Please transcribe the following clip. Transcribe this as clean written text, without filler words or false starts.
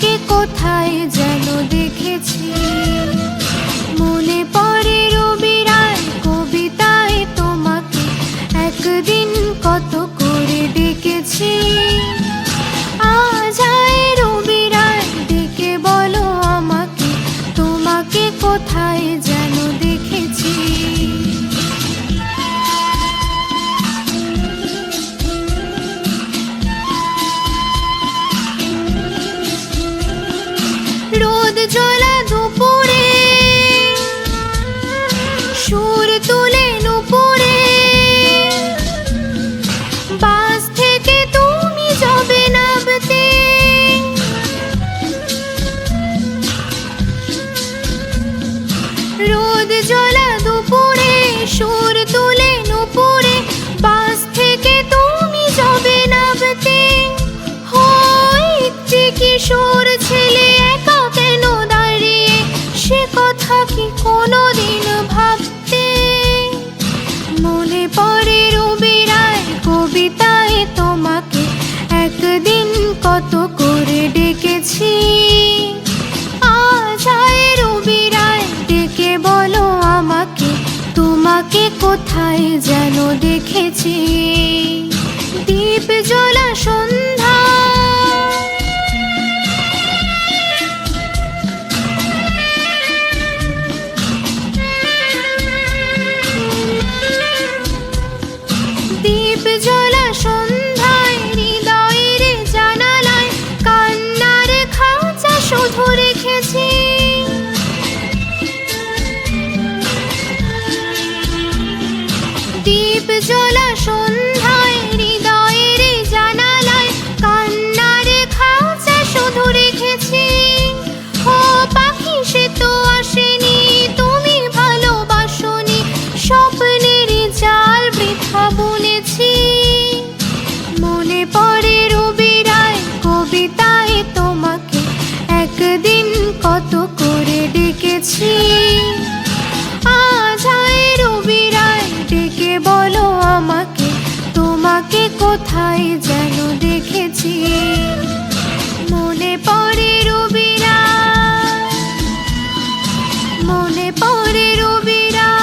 তোমাকে কোথায় যেন দেখেছি। মনে পড়ে রবি রায় কবিতায় তোমাকে একদিন কত করে ডেকেছি। আজ আয় রবি রায় ডেকে বলো আমাকে তোমাকে কোথায় যেন দেখেছি। রোদ জ্বলা দুপুরে সুর তুলে নুপুরে, বাস থেকে তুমি যাবে নামতে। রোদ জ্বলা দুপুরে সুর তুলে নুপুরে, বাস থেকে তুমি যাবে নামতে। হয় একটি কিশোর ছেলে একা কেন দাঁড়িয়ে, সে কথা কি কোনোদিন ভাবতে। মনে পড়ে রবি রায় কবিতায় তোমাকে একদিন কত করে ডেকেছি। আজ আয় রবি রায় ডেকে বলো আমাকে তোমাকে কোথায় যেন দেখেছি। দীপ জ্বলা সন্ধ্যা দীপ জ্বলা সন্ধ্যায় হৃদয়ের জানালায় কান্নার খাঁচা শুধু রেখেছি। দীপ জ্বলা সন্ধ্যায় হৃদয়ের জানালায় কান্নার খাঁচা শুধু রেখেছি। ও পাখি সে তো আসেনি, তুমি ভালোবাসোনি, স্বপ্নের জাল বৃথা বুনেছি। মনে পড়ে রবি রায় কবিতায় তোমাকে একদিন কত করে ডেকেছি। আজ আয় রবি রায় ডেকে বলো আমাকে তোমাকে কোথায় যেন দেখেছি। মনে পড়ে রবি রায়, মনে পড়ে রবি রায়।